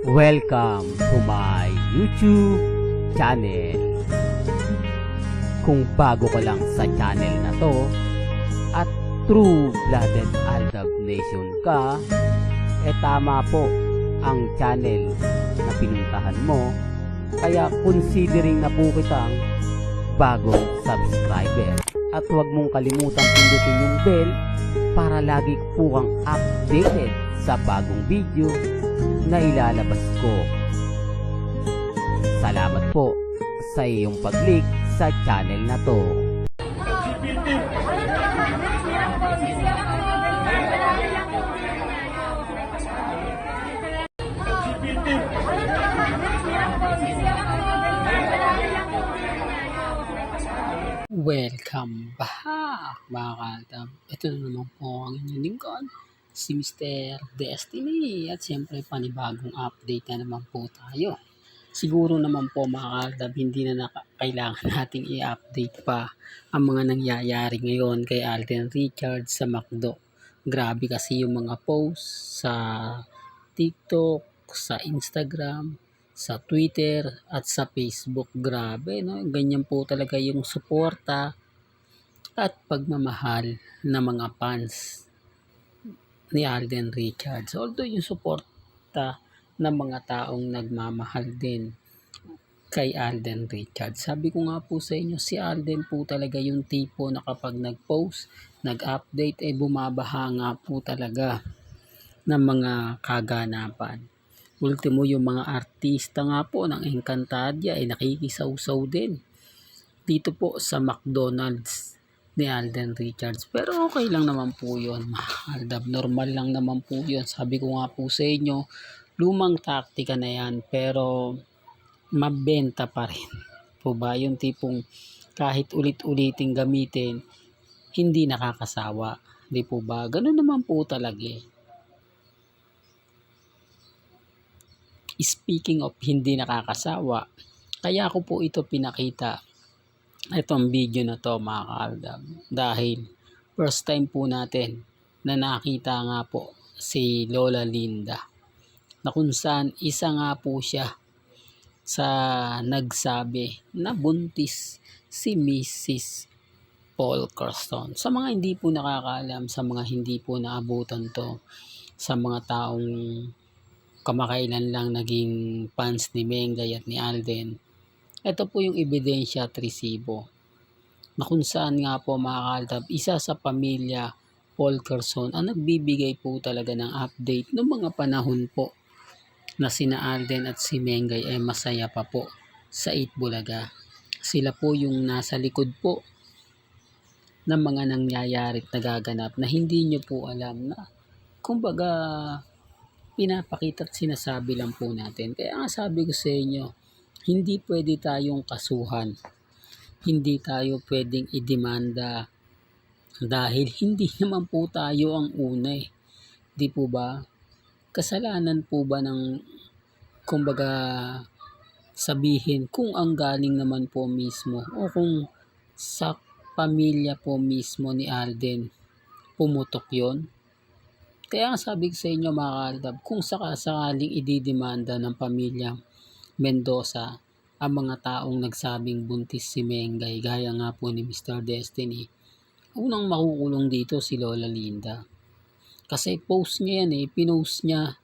Welcome to my YouTube channel. Kung bago ka lang sa channel na to at true-blooded Aldab Nation ka, tama po ang channel na pinuntahan mo. Kaya considering na po kitang bagong subscriber. At huwag mong kalimutan pindutin yung bell para lagi po kang updated sa bagong video na ilalabas ko. Salamat po sa iyong pag-click sa channel na to. Welcome back mga kaltab. Ito na naman po ang inyong lingkod, si Mr. Destiny. At siyempre panibagong update na naman po tayo. Siguro naman po mga kaltab, hindi na kailangan nating i-update pa ang mga nangyayari ngayon kay Alden Richards sa McDo. Grabe kasi yung mga posts sa TikTok, sa Instagram, sa Twitter at sa Facebook. Grabe, no? Ganyan po talaga yung suporta at pagmamahal ng mga fans ni Alden Richards. Although yung suporta ng mga taong nagmamahal din kay Alden Richards. Sabi ko nga po sa inyo, si Alden po talaga yung tipo na kapag nag-post, nag-update, bumabaha nga po talaga ng mga kaganapan. Ultimo yung mga artista nga po ng Encantadia nakikisaw-saw din dito po sa McDonald's ni Alden Richards. Pero okay lang naman po yun, Aldab. Normal lang naman po yun. Sabi ko nga po sa inyo, lumang taktika na yan pero mabenta pa rin. Po ba? Yung tipong kahit ulit-uliting gamitin, hindi nakakasawa. Di po ba? Ganun naman po talaga. Speaking of hindi nakakasawa, kaya ko po ito pinakita, itong video na to mga kaaldab, dahil first time po natin na nakita nga po si Lola Linda, na kung saan isa nga po siya sa nagsabi na buntis si Mrs. Paul Carston. Sa mga hindi po nakakaalam, sa mga hindi po naabutan to, sa mga taong kamakailan lang naging fans ni Mengay at ni Alden, ito po yung ebidensya at resibo na kung saan nga po mga kaltab, isa sa pamilya Paul Carston ang nagbibigay po talaga ng update noong mga panahon po na sina Alden at si Mengay masaya pa po sa Itbulaga. Sila po yung nasa likod po ng mga nangyayari at nagaganap na hindi nyo po alam, na kumbaga pinapakita at sinasabi lang po natin. Kaya nga sabi ko sa inyo, hindi pwede tayong kasuhan. Hindi tayo pwedeng idemanda dahil hindi naman po tayo ang una . Di po ba? Kasalanan po ba ng kumbaga sabihin kung ang galing naman po mismo o kung sa pamilya po mismo ni Alden pumutok yon? Kaya nga sabi ko sa inyo mga kaaldab, kung sakaling ididemanda ng pamilya Mendoza ang mga taong nagsabing buntis si Mengay, gaya nga po ni Mr. Destiny, unang makukulong dito si Lola Linda. Kasi post niya yan pinost niya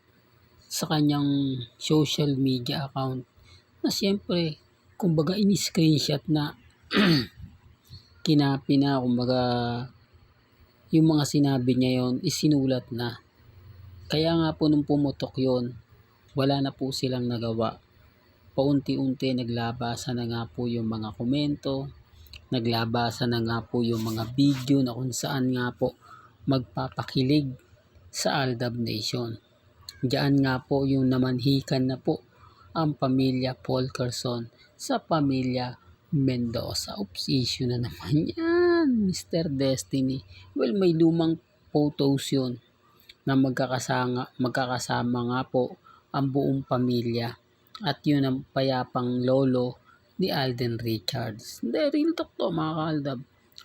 sa kanyang social media account na siyempre, kumbaga in-screenshot na kinapi na, kumbaga yung mga sinabi niya yon isinulat na. Kaya nga po nung pumutok yon, wala na po silang nagawa. Paunti-unti naglabasan na nga po yung mga komento, naglabasan na nga po yung mga video na kung saan nga po magpapakilig sa Aldab Nation. Diyan nga po yung namanhikan na po ang pamilya Paul Carston sa pamilya Mendoza. Oops, issue na naman yan, Mr. Destiny. Well, may lumang photos yun na magkakasama nga po ang buong pamilya. At yun ang payapang lolo ni Alden Richards. Hindi, real talk to mga kaaldab.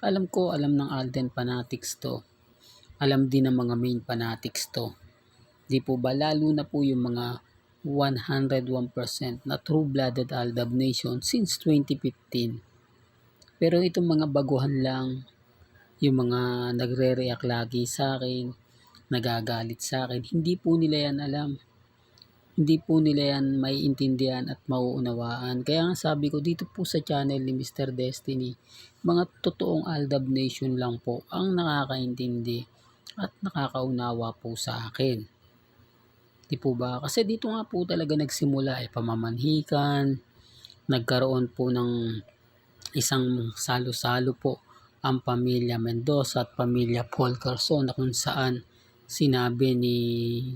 Alam ko, alam ng Alden fanatics to. Alam din ng mga main fanatics to. Di po ba? Lalo na po yung mga 101% na true-blooded Aldab Nation since 2015. Pero itong mga baguhan lang, yung mga nagre-react lagi sa akin, nagagalit sa akin, hindi po nila yan alam. Hindi po nila yan maiintindihan at mauunawaan. Kaya nga sabi ko dito po sa channel ni Mr. Destiny, mga totoong Aldab Nation lang po ang nakakaintindi at nakakaunawa po sa akin. Di po ba? Kasi dito nga po talaga nagsimula pamamanhikan, nagkaroon po ng isang salo-salo po ang pamilya Mendoza at pamilya Paul Carson na kung saan sinabi ni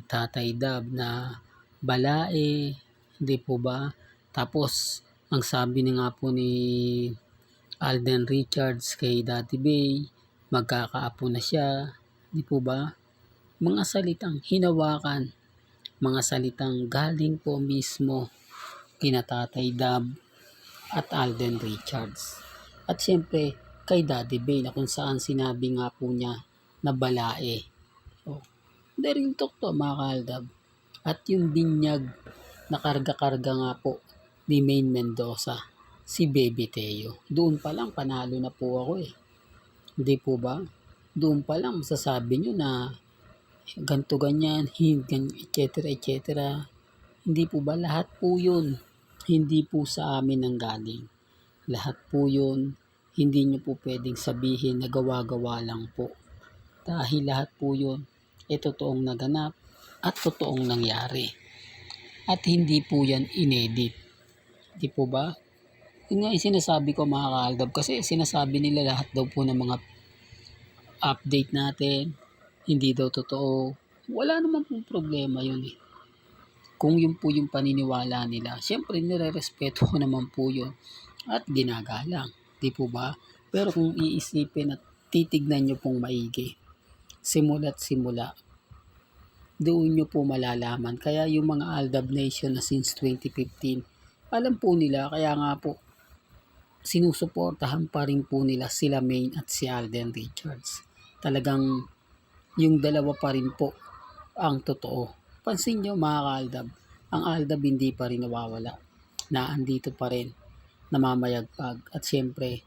Tatay Dab na balae, hindi po ba? Tapos, ang sabi na nga po ni Alden Richards kay Daddy Bay, magkakaapo na siya, hindi po ba? Mga salitang hinawakan, mga salitang galing po mismo kina Tatay Dab at Alden Richards. At syempre, kay Daddy Bay na kung saan sinabi nga po niya na balae. So, real talk to mga kaaldab. At yung binyag na karga-karga nga po ni Maine Mendoza, si Baby Teo. Doon pa lang panalo na po ako Hindi po ba? Doon pa lang masasabi nyo na ganto ganyan, etc. etc. Hindi po ba lahat po yun? Hindi po sa amin ang galing. Lahat po yun, hindi nyo po pwedeng sabihin na gawa-gawa lang po. Dahil lahat po yun, totoong naganap at totoong nangyari. At hindi po yan inedit. Di po ba? Yun nga yung sinasabi ko mga kaaldab kasi sinasabi nila lahat daw po ng mga update natin, hindi daw totoo. Wala naman pong problema yun Kung yun po yung paniniwala nila, syempre nire-respeto ko naman po yun at ginagalang. Di po ba? Pero kung iisipin at titignan nyo pong maigi, simula't simula, doon nyo po malalaman. Kaya yung mga Aldab Nation na since 2015, alam po nila, kaya nga po, sinusuportahan pa rin po nila sila Maine at si Alden Richards. Talagang yung dalawa pa rin po ang totoo. Pansin nyo mga kaaldab, ang Aldab hindi pa rin nawawala. Naandito pa rin, namamayagpag at syempre,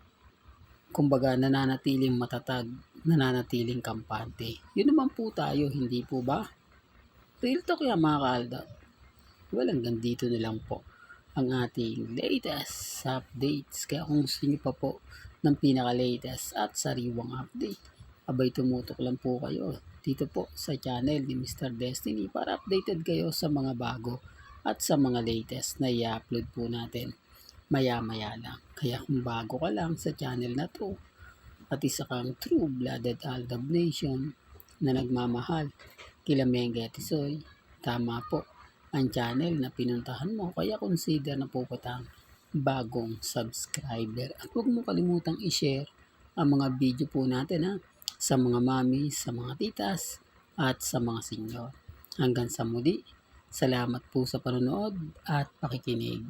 kumbaga nananatiling matatag, nananatiling kampante. Yun naman po tayo, hindi po ba? Real talk yan mga kaaldab. Walang gandito na lang po ang ating latest updates. Kaya kung gusto nyo pa po ng pinaka-latest at sariwang update, abay tumutok lang po kayo dito po sa channel ni Mr. Destiny para updated kayo sa mga bago at sa mga latest na i-upload po natin maya-maya lang. Kaya kung bago ka lang sa channel na to at isa kang true-blooded Aldab Nation na nagmamahal kila Mengge at Isoy, tama po ang channel na pinuntahan mo, kaya consider na po patang bagong subscriber. At huwag mo kalimutang i-share ang mga video po natin sa mga mami, sa mga titas, at sa mga senyor. Hanggang sa muli, salamat po sa panonood at pakikinig.